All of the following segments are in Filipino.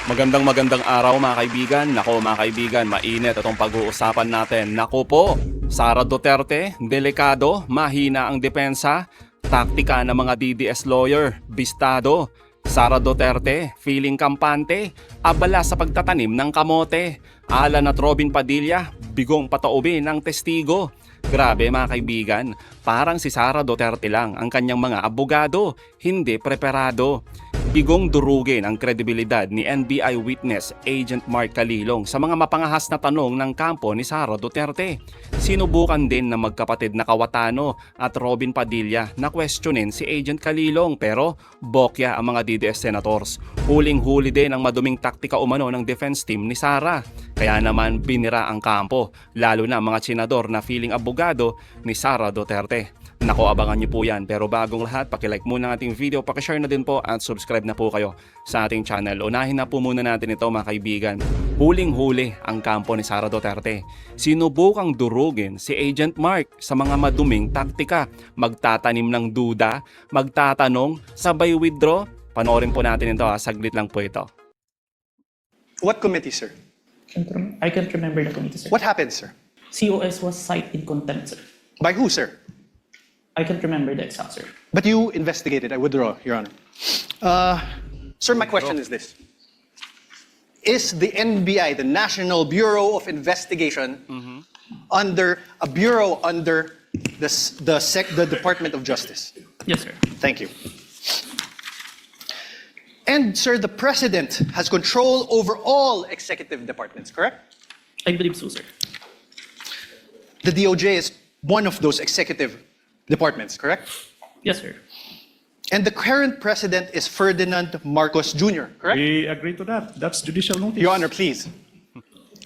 Magandang araw mga kaibigan. Nako mga kaibigan, mainit itong pag-uusapan natin. Nako po, Sara Duterte, delikado, mahina ang depensa, taktika ng mga DDS lawyer, bistado. Sara Duterte, feeling kampante, abala sa pagtatanim ng kamote. Alan at Robin Padilla, bigong pataubin ng testigo. Grabe mga kaibigan, parang si Sara Duterte lang ang kanyang mga abogado, hindi preparado. Bigong durugin ang kredibilidad ni NBI witness Agent Mark Calilong sa mga mapangahas na tanong ng kampo ni Sara Duterte. Sinubukan din ng magkapatid na Cayetano at Robin Padilla na questionin si Agent Calilong pero bokya ang mga DDS senators. Huling-huli din ang maduming taktika umano ng defense team ni Sara. Kaya naman binira ang kampo, lalo na mga senador na feeling abogado ni Sara Duterte. Nako, abangan niyo po yan. Pero bagong lahat, pakilike muna ang ating video, pakishare na din po at subscribe na po kayo sa ating channel. Unahin na po muna natin ito mga kaibigan. Huling-huli ang kampo ni Sara Duterte. Sinubukang durugin si Agent Mark sa mga maduming taktika. Magtatanim ng duda, magtatanong, sabay withdraw. Panoorin po natin ito, saglit lang po ito. What committee, sir? I can't remember the committee, sir. What happened, sir? COS was cited in contempt, sir. By who, sir? I can't remember the exact, sir. But you investigated. I withdraw, Your Honor. Sir, my question is this. Is the NBI, the National Bureau of Investigation, under a bureau under the Department of Justice? Yes, sir. Thank you. And, sir, the President has control over all executive departments, correct? I believe so, sir. The DOJ is one of those executive departments, correct? Yes, sir. And the current president is Ferdinand Marcos Jr., correct? We agree to that. That's judicial notice. Your Honor, please.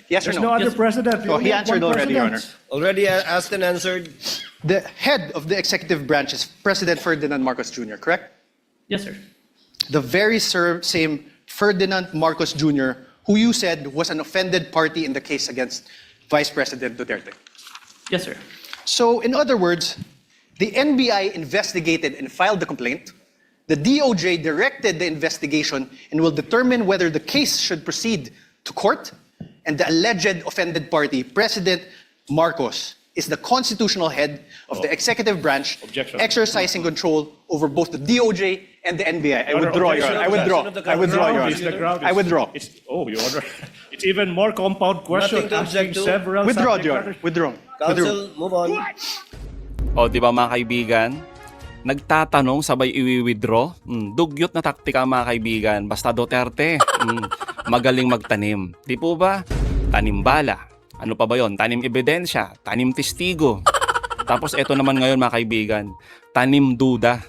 Yes or There's no no? other Yes. president. We Oh, only he have answered one already, Your president. Honor. Already asked and answered. The head of the executive branch is President Ferdinand Marcos Jr., correct? Yes, sir. The very same Ferdinand Marcos Jr., who you said was an offended party in the case against Vice President Duterte. Yes, sir. So, in other words, the NBI investigated and filed the complaint. The DOJ directed the investigation and will determine whether the case should proceed to court. And the alleged offended party, President Marcos, is the constitutional head of the executive branch, Objection. exercising control over both the DOJ and the NBI. I Honor, withdraw, Your objection. Honor. I withdraw. Objection of the I withdraw, Your Is the Honor. ground I withdraw. Your Honor. It's even more compound question. Nothing to Asking object to. several Withdraw, subject Your Honor. matters. Withdraw. Withdraw. Counsel, move on. O di ba mga kaibigan? Nagtatanong sabay i-withdraw? Dugyot na taktika mga kaibigan. Basta Duterte, magaling magtanim. Di po ba? Tanim bala. Ano pa ba yon? Tanim ebidensya, tanim testigo. Tapos eto naman ngayon mga kaibigan, tanim duda.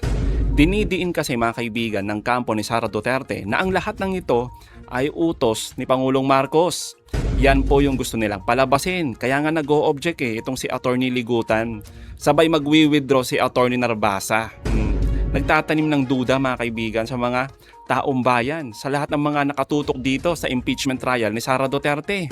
Dinidiin kasi mga kaibigan ng kampo ni Sara Duterte na ang lahat ng ito ay utos ni Pangulong Marcos. Yan po yung gusto nilang palabasin. Kaya nga nag-o-object itong si Attorney Ligutan. Sabay magwi-withdraw si Attorney Narbasa. Nagtatanim ng duda mga kaibigan sa mga taong bayan, sa lahat ng mga nakatutok dito sa impeachment trial ni Sara Duterte.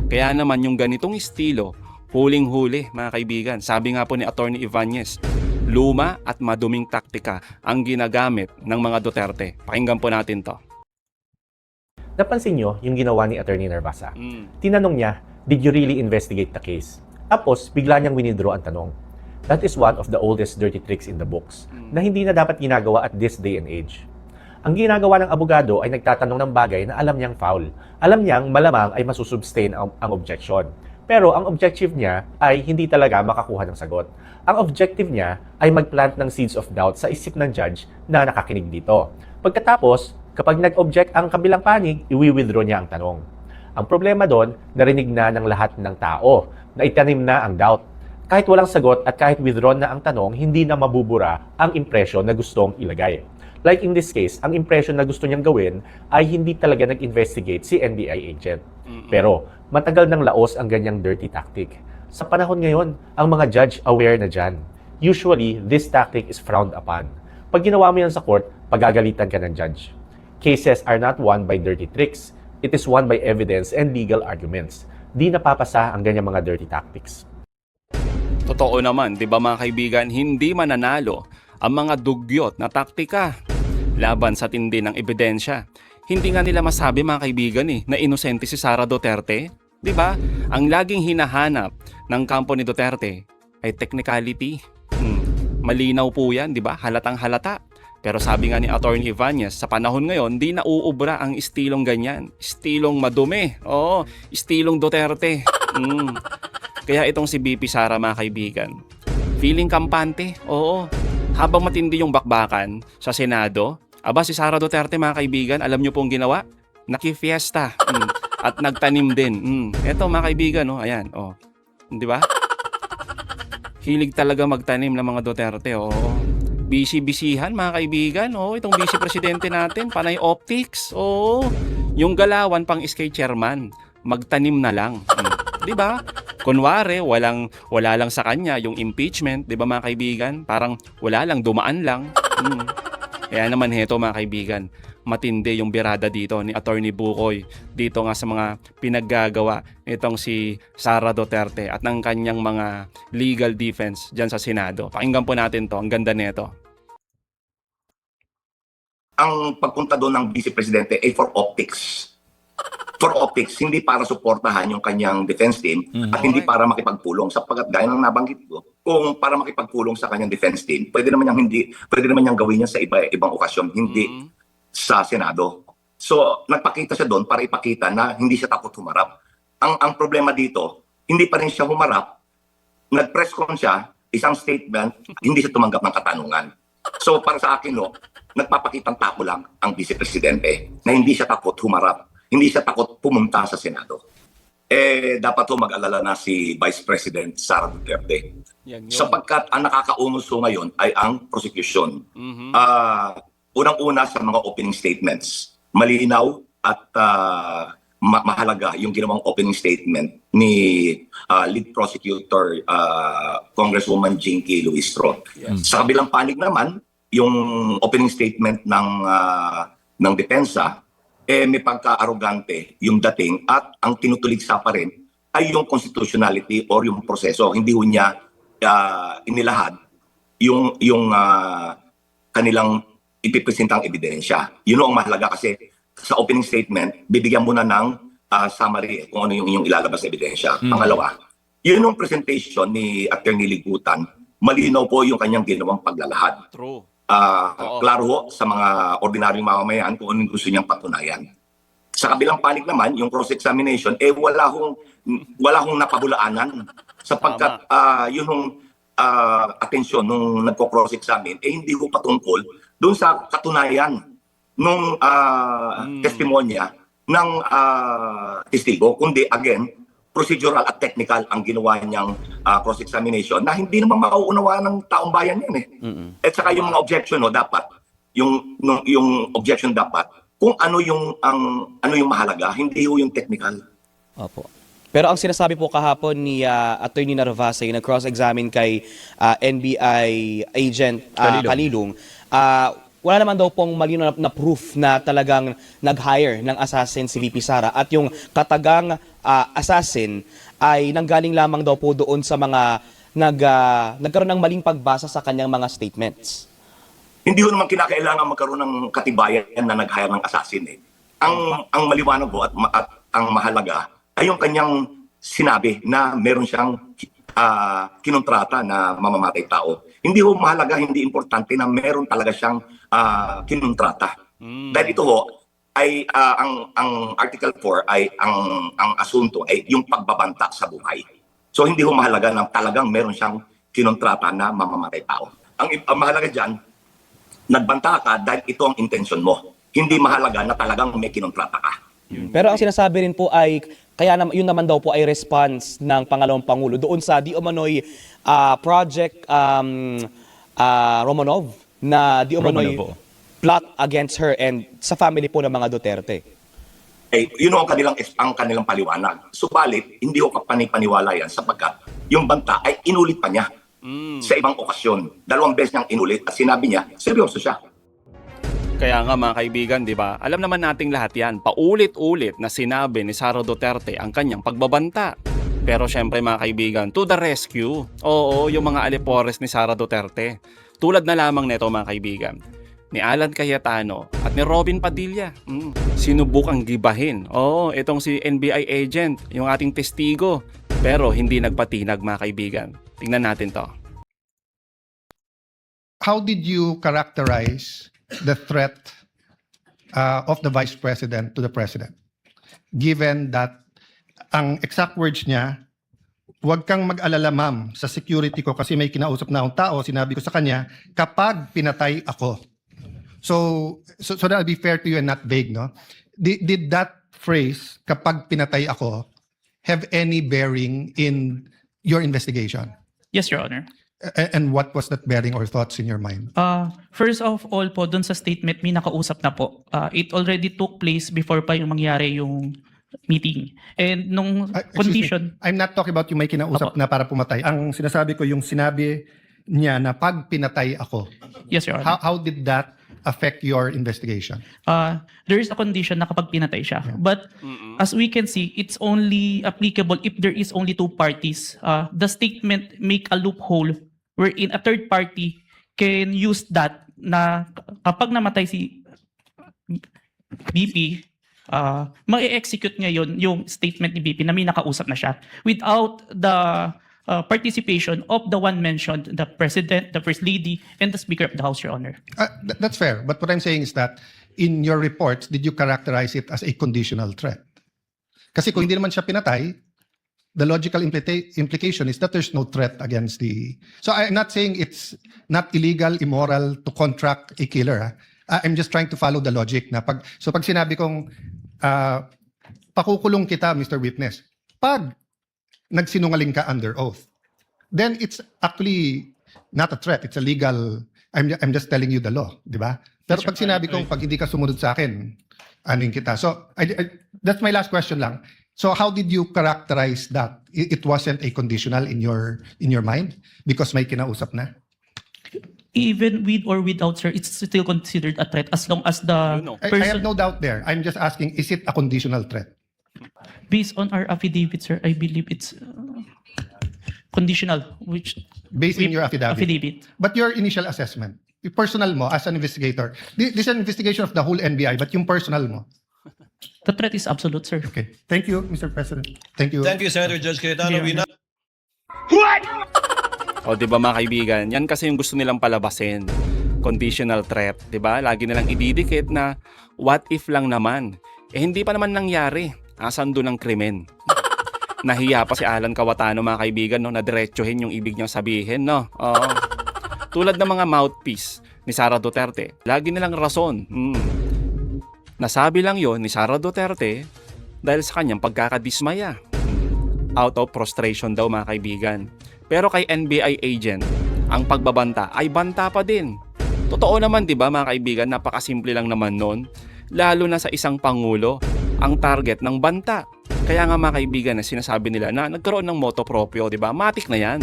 Kaya naman yung ganitong estilo, huling-huli mga kaibigan. Sabi nga po ni Attorney Ivanez, luma at maduming taktika ang ginagamit ng mga Duterte. Pakinggan po natin to. Napansin nyo yung ginawa ni Attorney Narbasa. Tinanong niya, did you really investigate the case? Tapos, bigla niyang winidraw ang tanong. That is one of the oldest dirty tricks in the books na hindi na dapat ginagawa at this day and age. Ang ginagawa ng abogado ay nagtatanong ng bagay na alam niyang foul. Alam niyang malamang ay masusubstain ang objection. Pero ang objective niya ay hindi talaga makakuha ng sagot. Ang objective niya ay magplant ng seeds of doubt sa isip ng judge na nakakinig dito. Pagkatapos, kapag nag-object ang kabilang panig, i-withdraw niya ang tanong. Ang problema doon, narinig na ng lahat ng tao na itanim na ang doubt. Kahit walang sagot at kahit withdrawn na ang tanong, hindi na mabubura ang impression na gustong ilagay. Like in this case, ang impression na gusto niyang gawin ay hindi talaga nag-investigate si NBI agent. Pero matagal nang laos ang ganyang dirty tactic. Sa panahon ngayon, ang mga judge aware na dyan. Usually, this tactic is frowned upon. Pag ginawa mo yan sa court, pagagalitan ka ng judge. Cases are not won by dirty tricks. It is won by evidence and legal arguments. Di napapasa ang ganyang mga dirty tactics. Totoo naman, di ba mga kaibigan, hindi mananalo ang mga dugyot na taktika laban sa tindi ng ebidensya. Hindi nga nila masabi mga kaibigan na inosente si Sara Duterte. 'Di ba? Ang laging hinahanap ng kampo ni Duterte ay technicality. Malinaw po 'yan, 'di ba? Halatang halata. Pero sabi nga ni Attorney Ivanez, sa panahon ngayon, di nauubra ang istilong ganyan. Istilong madumi. Oo, istilong Duterte. Kaya itong si BP Sara mga kaibigan, feeling kampante. Oo. Habang matindi yung bakbakan sa Senado, aba si Sara Duterte mga kaibigan, alam nyo pong ginawa? Nakifiesta. At nagtanim din. Eto mga kaibigan, ayan. Di ba? Hilig talaga magtanim ng mga Duterte. Oo. Busy-busyhan mga kaibigan. Itong busy presidente natin, panay optics. Yung galawan pang SK chairman, magtanim na lang. 'Di ba? Kunwari, wala lang sa kanya yung impeachment, 'di ba mga kaibigan? Parang wala lang, dumaan lang. Kaya naman heto mga kaibigan, matindi yung birada dito ni Attorney Bukoy dito nga sa mga pinaggagawa nitong si Sara Duterte at ng kanyang mga legal defense dyan sa Senado. Pakinggan po natin to, ang ganda nito. Ang pagpunta doon ng Vice Presidente ay for optics. For optics, hindi para suportahan yung kanyang defense team at hindi para makipagpulong sapagkat gaya ng nabanggit ko, kung para makipagpulong sa kanyang defense team, pwede naman niyang gawin yan sa ibang okasyon, hindi sa Senado. So, nagpakita siya doon para ipakita na hindi siya takot humarap. Ang problema dito, hindi pa rin siya humarap, nag-press con siya, isang statement, hindi siya tumanggap ng katanungan. So, para sa akin, nagpapakitang tako lang ang Vice Presidente na hindi siya takot humarap. Hindi siya takot pumunta sa Senado. Dapat mag-alala na si Vice President Sara Duterte. Sapagkat ang nakakaunuso ngayon ay ang prosecution. Unang-una sa mga opening statements, malinaw at mahalaga yung ginawang opening statement ni lead prosecutor Congresswoman Jinky Luistro. Sa kabilang panig naman, yung opening statement ng depensa, may pagka-arrogante yung dating at ang tinutuligsa pa rin ay yung constitutionality or yung proseso. Hindi ho niya inilahad yung kanilang ipipresentang ebidensya. Yun ang mahalaga kasi sa opening statement, bibigyan mo na ng summary kung ano yung ilalabas na ebidensya. Pangalawa, yun yung presentation ni Attorney Ligutan, malinaw po yung kanyang ginawang paglalahad. True. Klaro ho sa mga ordinaryong mamamayan kung anong gusto niyang patunayan. Sa kabilang panig naman, yung cross-examination, wala hong napabulaanan sapagkat yung atensyon nung nagko-cross-examine, hindi ho patungkol doon sa katunayan nung testimonya ng testigo, kundi again, procedural at technical ang ginawa niyang cross-examination na hindi naman mauunawaan ng taong bayan yan At saka yung mga objection dapat yung objection dapat kung ano yung mahalaga, hindi yung technical. Opo. Pero ang sinasabi po kahapon ni Attorney Narvasa yung nag-cross-examine kay NBI agent Kalilong, wala naman daw pong malinaw na proof na talagang nag-hire ng assassin si VP Sara at yung katagang assassin ay nanggaling lamang daw po doon sa mga nagkaroon ng maling pagbasa sa kanyang mga statements. Hindi ho naman kinakailangan magkaroon ng katibayan na nag-hire ng assassin Ang maliwanag ho at ang mahalaga ay yung kanyang sinabi na meron siyang kinontrata na mamamatay tao. Hindi ho mahalaga, hindi importante na meron talaga siyang kinontrata. Dahil ito ho ay ang Article 4 ay ang asunto ay yung pagbabanta sa buhay. So hindi ho mahalaga na talagang meron siyang kinontrata na mamamatay tao. Ang mahalaga diyan, nagbanta ka dahil ito ang intention mo. Hindi mahalaga na talagang may kinontrata ka. Pero ang sinasabi rin po ay kaya yun naman daw po ay response ng Pangalawang Pangulo doon sa di umano'y Project Romanov na di umano'y plot against her and sa family po ng mga Duterte. Yun ang kanilang paliwanag. Subalit, hindi ko kapanipaniwala yan sapagkat yung banta ay inulit pa niya sa ibang okasyon. 2 beses niyang inulit at sinabi niya, seryoso siya. Kaya nga mga kaibigan, di ba? Alam naman nating lahat yan. Paulit-ulit na sinabi ni Sara Duterte ang kanyang pagbabanta. Pero syempre mga kaibigan, to the rescue. Oo, yung mga alipores ni Sara Duterte. Tulad na lamang nito mga kaibigan. ni Alan Cayetano at ni Robin Padilla. Sinubukang gibahin. Oo, itong si NBI agent, yung ating testigo. Pero hindi nagpatinag mga kaibigan. Tingnan natin to. How did you characterize the threat of the Vice President to the President? Given that ang exact words niya, huwag kang mag-alala ma'am sa security ko kasi may kinausap na akong tao, sinabi ko sa kanya, kapag pinatay ako. So that'll be fair to you and not vague, no? Did that phrase, kapag pinatay ako, have any bearing in your investigation? Yes, Your Honor. And what was that bearing or thoughts in your mind? First of all po, dun sa statement, may nakausap na po. It already took place before pa yung mangyari yung meeting. And nung Excuse me, condition, I'm not talking about yung may kinausap Apo. na para pumatay. Ang sinasabi ko yung sinabi niya na pag pinatay ako. yes, Your Honor. How did that affect your investigation? There is a condition na kapag pinatay siya. But as we can see, it's only applicable if there is only two parties. The statement make a loophole wherein a third party can use that na kapag namatay si BP, ma-execute ngayon yung statement ni BP na may nakausap na siya without the participation of the one mentioned, the President, the First Lady, and the Speaker of the House, Your Honor. That's fair. But what I'm saying is that in your reports, did you characterize it as a conditional threat? Kasi kung hindi naman siya pinatay, the logical implication is that there's no threat against the... So I'm not saying it's not illegal, immoral to contract a killer. I'm just trying to follow the logic na pag sinabi kong pakukulong kita, Mr. Witness, pag nagsinungaling ka under oath, then it's actually not a threat. It's a legal... I'm just telling you the law, di ba? Pero pag sinabi kong pag hindi ka sumunod sa akin, anin kita. So that's my last question lang. So how did you characterize that? It wasn't a conditional in your mind because may kinausap na? Even with or without, sir, it's still considered a threat as long as the I person, have no doubt there. I'm just asking, is it a conditional threat? based on our affidavit, sir, I believe it's conditional, which Based in your affidavit. But your initial assessment, yung personal mo as an investigator, this is an investigation of the whole NBI, but yung personal mo. the threat is absolute, sir. Okay. Thank you, Mr. President. Thank you. Thank you, Senator Judge Cayetano. We now O di ba mga kaibigan, yan kasi yung gusto nilang palabasin. Conditional threat, di ba? Lagi nilang ididikit na what if lang naman. Eh hindi pa naman nangyari. Asan doon ang krimen? Nahiya pa si Alan Cayetano mga kaibigan no, na diretsuhin yung ibig niyang sabihin, no? Oo. Tulad ng mga mouthpiece ni Sara Duterte, lagi nilang rason. Nasabi lang yon ni Sara Duterte dahil sa kanyang pagkakadismaya. Out of frustration daw mga kaibigan. Pero kay NBI agent, ang pagbabanta ay banta pa din. Totoo naman 'di ba mga kaibigan, napakasimple lang naman noon. Lalo na sa isang pangulo, ang target ng banta. Kaya nga mga kaibigan, na sinasabi nila na nagkaroon ng moto proprio, 'di ba? Matik na 'yan.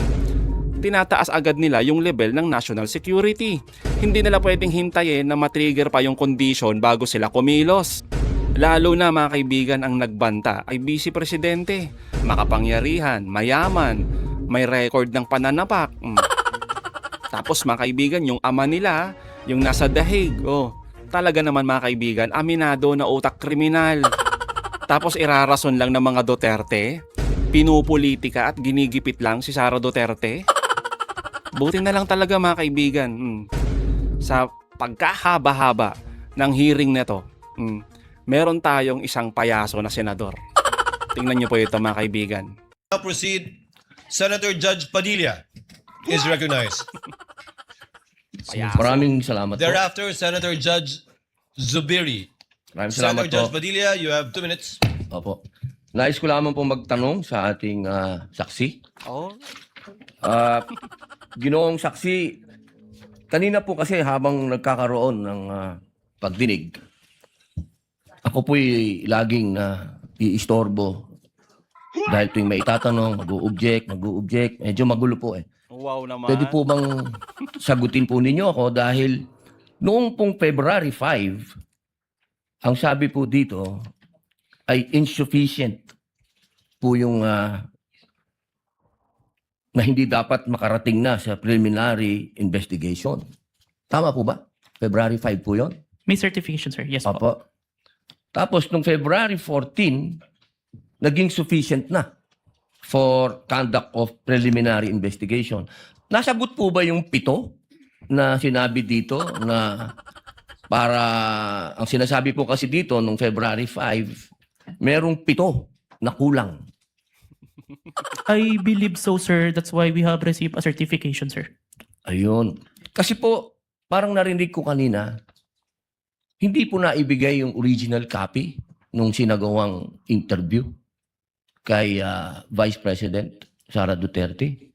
Tinataas agad nila yung level ng national security. Hindi nila pwedeng hintayin na matrigger pa yung condition bago sila kumilos. Lalo na mga kaibigan, ang nagbanta ay vice presidente, makapangyarihan, mayaman, may record ng pananapak. Tapos mga kaibigan, yung ama nila, yung nasa dahig, talaga naman mga kaibigan, aminado na utak kriminal. Tapos irarason lang ng mga Duterte, pinupolitika at ginigipit lang si Sara Duterte. Buti na lang talaga mga kaibigan, sa pagkahaba-haba ng hearing nito, meron tayong isang payaso na senador. Tingnan niyo po ito mga kaibigan. proceed. Senator Judge Padilla is recognized. Payaso. Maraming salamat po. Thereafter, Senator Judge Zubiri. Maraming Senator salamat po. Judge Padilla, you have 2 minutes. Opo. Nais ko lamang po magtanong sa ating saksi. Oh. Ginoong saksi, kanina po kasi habang nagkakaroon ng pagdinig, ako po'y laging iistorbo dahil tuwing may itatanong, mag-u-object, medyo magulo po eh. Wow naman. Pwede po bang sagutin po ninyo ako dahil noong pong February 5, ang sabi po dito ay insufficient po yung na hindi dapat makarating na sa preliminary investigation. Tama po ba? February 5 po yun? May certification, sir. Yes po. Opo. Tapos, nung February 14, naging sufficient na for conduct of preliminary investigation. Nasagot po ba yung 7 na sinabi dito na para, ang sinasabi po kasi dito nung February 5, merong 7 na kulang. I believe so, sir. That's why we have received a certification, sir. Ayun. Kasi po, parang narinig ko kanina, hindi po naibigay yung original copy nung sinagawang interview kay Vice President Sara Duterte.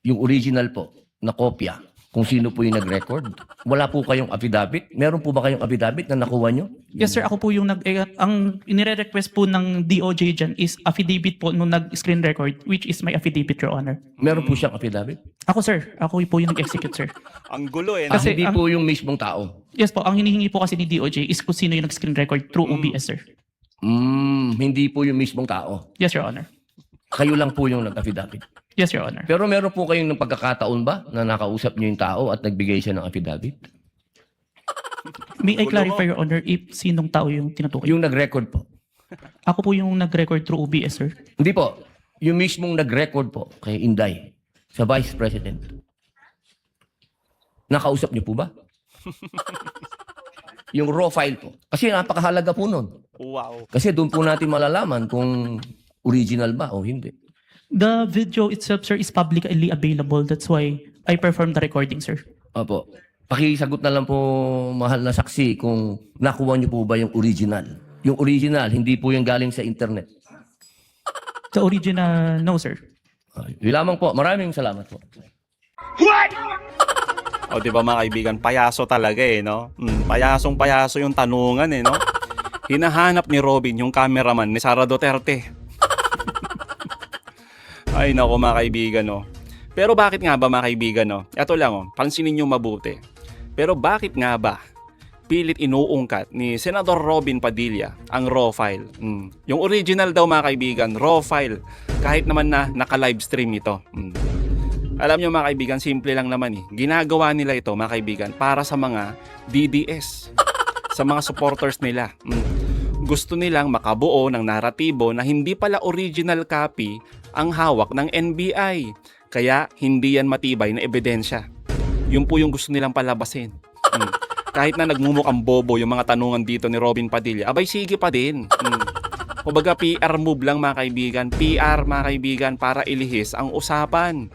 Yung original po, na kopya, kung sino po yung nag-record. Wala po kayong affidavit? Meron po ba kayong affidavit na nakuha nyo? Yes, sir. Ako po yung ang inire-request po ng DOJ dyan is affidavit po nung nag-screen record, which is my affidavit, Your Honor. Meron po siyang affidavit? Ako, sir. Ako po yung nag-execute, sir. Ang gulo eh. Kasi Hindi po yung mismong tao. Yes po, ang hinihingi po kasi ni DOJ is kung sino yung nag-screen record through OBS, sir. Hindi po yung mismong tao. Yes, Your Honor. Kayo lang po yung nag-affidavit. Yes, Your Honor. Pero meron po kayong ng pagkakataon ba na nakausap niyo yung tao at nagbigay siya ng affidavit? May I clarify, Your Honor, if sinong tao yung tinutukoy? Yung nag-record po. Ako po yung nag-record through OBS, sir. Hindi po. Yung mismong nag-record po kay Inday sa Vice President. Nakausap niyo po ba? Yung raw file po. Kasi napakahalaga po nun. Wow. Kasi doon po natin malalaman kung original ba o hindi. The video itself, sir, is publicly available. That's why I performed the recording, sir. Opo. Pakisagot na lang po, mahal na saksi, kung nakuha niyo po ba yung original. Yung original, hindi po yung galing sa internet. The original, no, sir. Yun lamang po. Maraming salamat po. O di ba mga kaibigan, payaso talaga eh, no? Payasong payaso yung tanungan eh, no? Hinahanap ni Robin yung cameraman ni Sara Duterte. Ay nako mga kaibigan, no? Pero bakit nga ba mga kaibigan, no? Ito lang, oh, pansinin nyo mabuti. Pero bakit nga ba pilit inuungkat ni Senador Robin Padilla ang raw file? Yung original daw mga kaibigan, raw file. Kahit naman na naka-livestream ito. Alam nyo mga kaibigan, simple lang naman eh. Ginagawa nila ito mga kaibigan para sa mga DDS. Sa mga supporters nila. Gusto nilang makabuo ng naratibo na hindi pala original copy ang hawak ng NBI. Kaya hindi yan matibay na ebidensya. Yun po yung gusto nilang palabasin. Kahit na nagmumukhang bobo yung mga tanungan dito ni Robin Padilla, abay sige pa din. Kumbaga PR move lang mga kaibigan. PR mga kaibigan para ilihis ang usapan.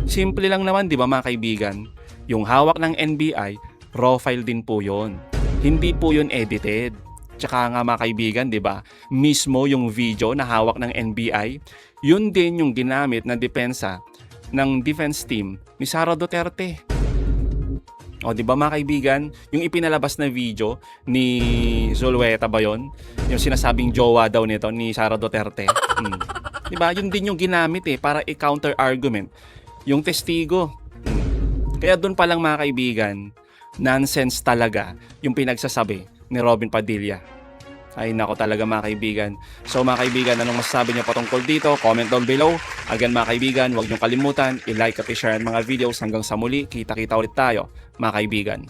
Simple lang naman di ba mga kaibigan? Yung hawak ng NBI, raw file din po yun. Hindi po yun edited. Tsaka nga mga kaibigan, di ba? Mismo yung video na hawak ng NBI, yun din yung ginamit na depensa ng defense team ni Sara Duterte. O di ba mga kaibigan, yung ipinalabas na video ni Zulueta ba yun? Yung sinasabing jowa daw nito ni Sara Duterte. Di ba? Yun din yung ginamit eh para i-counter argument yung testigo. Kaya doon pa lang mga kaibigan, nonsense talaga yung pinagsasabi ni Robin Padilla. Ay nako talaga mga kaibigan. So mga kaibigan, anong masasabi niyo patungkol dito? Comment down below. Again mga kaibigan, huwag niyong kalimutan i-like at i-share ang mga videos. Hanggang sa muli, kita-kita ulit tayo mga kaibigan.